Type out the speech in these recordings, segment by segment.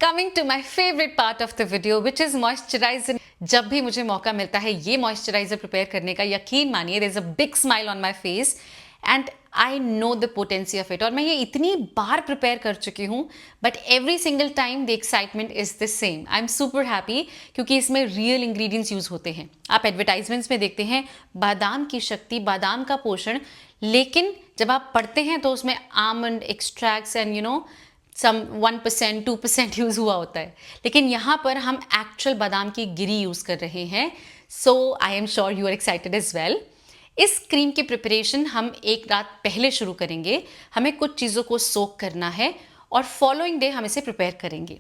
Coming to my favourite part of the video which is moisturiser. जब भी मुझे मौका मिलता है ये मॉइस्चराइजर प्रिपेयर करने का, यकीन मानिए there is a big smile on my face and I know the potency of it. और मैं ये इतनी बार प्रिपेयर कर चुकी हूँ but every single time the excitement is the same. I am super happy क्योंकि इसमें रियल इंग्रेडिएंट्स यूज होते हैं। आप एडवर्टाइजमेंट्स में देखते हैं बादाम की शक्ति, बादाम का पोषण, लेकिन जब आप पढ़ते हैं तो उसमें almond extracts and some 1% 2% use हुआ होता है, लेकिन यहाँ पर हम एक्चुअल बादाम की गिरी यूज कर रहे हैं। So I am sure you are excited as well. इस क्रीम की प्रिपरेशन हम एक रात पहले शुरू करेंगे। हमें कुछ चीज़ों को सोक करना है और फॉलोइंग डे हम इसे प्रिपेयर करेंगे।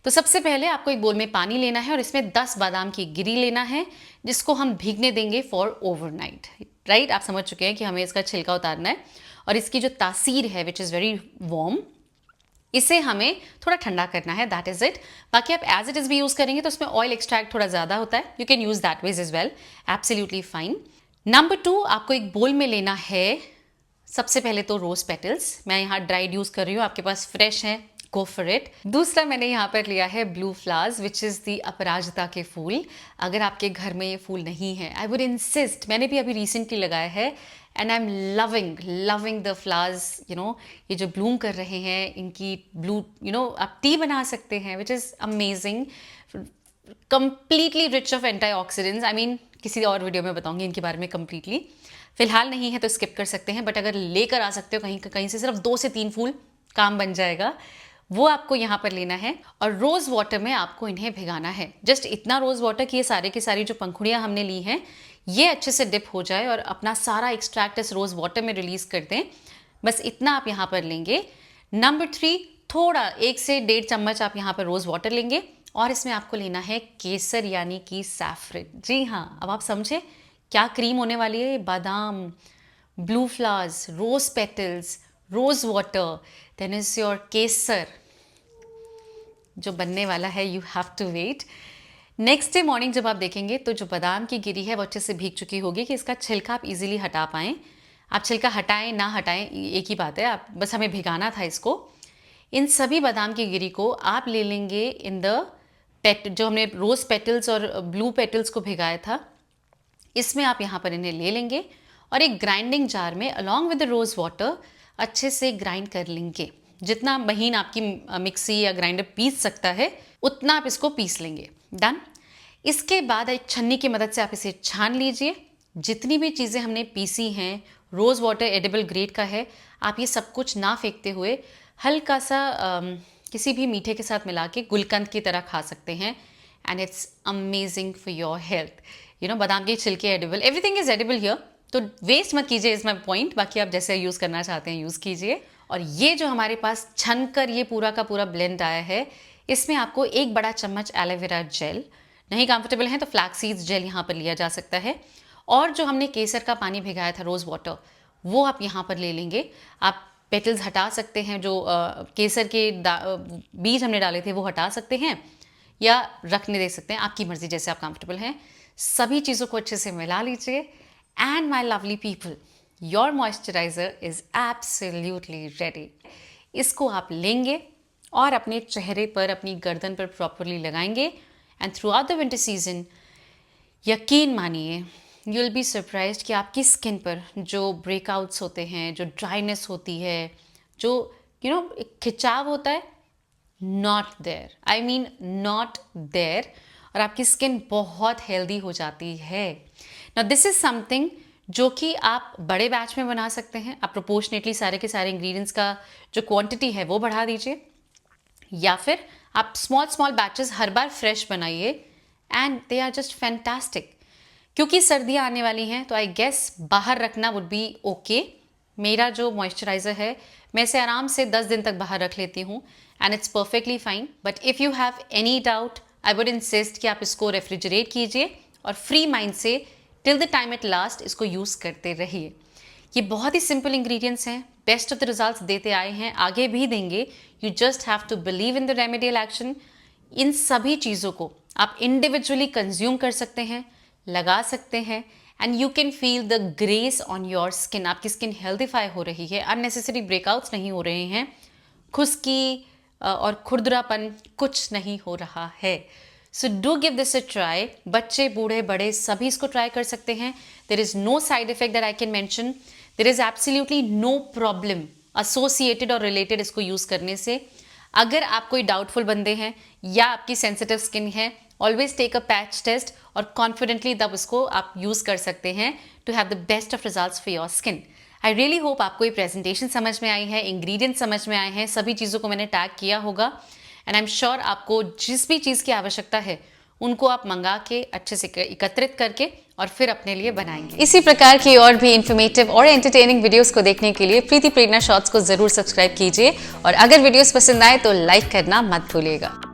तो सबसे पहले आपको एक बोल में पानी लेना है और इसमें 10 बादाम की गिरी लेना है जिसको हम भीगने देंगे फॉर ओवरनाइट। राइट, आप समझ चुके हैं कि हमें इसका छिलका उतारना है और इसकी जो तासीर है विच इज़ वेरी वार्म, इसे हमें थोड़ा ठंडा करना है, दैट इज इट। बाकी आप एज इट इज भी यूज करेंगे तो उसमें ऑयल एक्सट्रैक्ट थोड़ा ज्यादा होता है, you can use that ways as well, absolutely fine. Number 2, आपको एक बोल में लेना है सबसे पहले तो रोज पेटल्स। मैं यहाँ ड्राइड यूज कर रही हूँ, आपके पास फ्रेश है, गो फॉर इट। दूसरा मैंने यहाँ पर लिया है blue flowers which is the Aparajita के फूल। अगर आपके घर में ये फूल नहीं है, आई वुड इंसिस्ट, मैंने भी अभी रिसेंटली लगाया है and I am loving the flowers. ये जो ब्लूम कर रहे हैं, इनकी ब्लू आप टी बना सकते हैं which is amazing, completely rich of antioxidants. I mean किसी और वीडियो में बताऊंगी इनके बारे में कंप्लीटली, फिलहाल नहीं है तो स्किप कर सकते हैं, बट अगर लेकर आ सकते हो कहीं कहीं से सिर्फ 2 से 3 फूल काम बन जाएगा, वो आपको यहाँ पर लेना है। और रोज़ वाटर में आपको इन्हें भिगाना है, जस्ट इतना रोज़ वाटर कि ये सारे की सारी जो पंखुड़ियाँ हमने ली हैं ये अच्छे से डिप हो जाए और अपना सारा एक्सट्रैक्ट इस रोज़ वाटर में रिलीज कर दें। बस इतना आप यहाँ पर लेंगे। नंबर 3, थोड़ा 1 से 1.5 चम्मच आप यहाँ पर रोज़ वाटर लेंगे और इसमें आपको लेना है केसर यानी कि सैफरन। जी हाँ, अब आप समझे क्या क्रीम होने वाली है। बादाम, blue flowers, rose petals, rose water, then is your kesar जो बनने वाला है। You have to wait. Next day morning जब आप देखेंगे तो जो बादाम की गिरी है वो अच्छे से भीग चुकी होगी कि इसका छिलका आप इजीली हटा पाएँ। आप छिलका हटाएं ना हटाएं एक ही बात है, आप बस हमें भिगाना था इसको। इन सभी बादाम की गिरी को आप ले लेंगे इन द पेट, जो हमने रोज पेटल्स और ब्लू पेटल्स को भिगाया था, इसमें आप यहाँ पर इन्हें ले लेंगे और एक ग्राइंडिंग जार में along with the rose water अच्छे से ग्राइंड कर लेंगे। जितना महीन आपकी मिक्सी या ग्राइंडर पीस सकता है उतना आप इसको पीस लेंगे। डन। इसके बाद एक छन्नी की मदद से आप इसे छान लीजिए। जितनी भी चीज़ें हमने पीसी हैं, रोज़ वाटर एडिबल ग्रेड का है, आप ये सब कुछ ना फेंकते हुए हल्का सा किसी भी मीठे के साथ मिला के गुलकंद की तरह खा सकते हैं and it's amazing for your health. बादाम के छिलके edible, everything is edible here, तो वेस्ट मत कीजिए इज माई पॉइंट। बाकी आप जैसे यूज़ करना चाहते हैं यूज़ कीजिए। और ये जो हमारे पास छन कर ये पूरा का पूरा ब्लेंड आया है, इसमें आपको 1 बड़ा चम्मच एलोवेरा जेल, नहीं कंफर्टेबल है तो फ्लैक्स सीड्स जेल यहाँ पर लिया जा सकता है, और जो हमने केसर का पानी भिगाया था रोज़ वाटर, वो आप यहाँ पर ले लेंगे। आप पेटल्स हटा सकते हैं, जो केसर के बीज हमने डाले थे वो हटा सकते हैं या रखने दे सकते हैं, आपकी मर्जी, जैसे आप कंफर्टेबल हैं। सभी चीज़ों को अच्छे से मिला लीजिए and my lovely people, your moisturiser is absolutely ready. इसको आप लेंगे और अपने चेहरे पर, अपनी गर्दन पर प्रॉपरली लगाएंगे and through out the winter season यकीन मानिए यू विल बी सरप्राइज्ड कि आपकी स्किन पर जो ब्रेकआउट्स होते हैं, जो ड्राइनेस होती है, जो एक खिंचाव होता है, not there, I mean not there, और आपकी स्किन बहुत हेल्दी हो जाती है। नाउ दिस इज समथिंग जो कि आप बड़े बैच में बना सकते हैं। आप प्रोपोर्शनेटली सारे के सारे इंग्रेडिएंट्स का जो क्वांटिटी है वो बढ़ा दीजिए, या फिर आप स्मॉल बैचेस हर बार फ्रेश बनाइए and they are just fantastic. क्योंकि सर्दियाँ आने वाली हैं तो आई गेस बाहर रखना वुड बी ओके। मेरा जो मॉइस्चराइज़र है मैं इसे आराम से 10 दिन तक बाहर रख लेती हूँ and it's perfectly fine. But if you have any doubt I would insist कि आप इसको रेफ्रिजरेट कीजिए और फ्री माइंड से till the time it last इसको यूज़ करते रहिए। ये बहुत ही सिंपल इंग्रेडिएंट्स हैं, बेस्ट ऑफ द रिजल्ट्स देते आए हैं, आगे भी देंगे। You just have to believe in the remedial action. इन सभी चीज़ों को आप इंडिविजुअली कंज्यूम कर सकते हैं, लगा सकते हैं and you can feel the grace on your skin. आपकी स्किन हेल्दीफाई हो रही है, अननेसेसरी ब्रेकआउट्स नहीं हो रहे हैं, खुश्की, और खुरदरापन कुछ नहीं हो रहा है। So do give this a try. बच्चे, बूढ़े, बड़े सभी इसको ट्राई कर सकते हैं। There is no side effect that I can mention. There is absolutely no problem associated और रिलेटेड इसको यूज़ करने से। अगर आप कोई डाउटफुल बंदे हैं या आपकी सेंसिटिव स्किन है, always take a patch test और कॉन्फिडेंटली तब उसको आप यूज़ कर सकते हैं to have the best of results for your skin. I really hope आपको ये प्रेजेंटेशन समझ में आई है, इंग्रेडिएंट्स समझ में आए हैं, सभी चीज़ों को मैंने टैग किया होगा एंड आई एम श्योर आपको जिस भी चीज़ की आवश्यकता है उनको आप मंगा के अच्छे से एकत्रित करके और फिर अपने लिए बनाएंगे। इसी प्रकार की और भी इन्फॉर्मेटिव और एंटरटेनिंग वीडियोस को देखने के लिए प्रीति प्रेरणा शॉर्ट्स को जरूर सब्सक्राइब कीजिए और अगर वीडियोस पसंद आए तो लाइक करना मत भूलिएगा।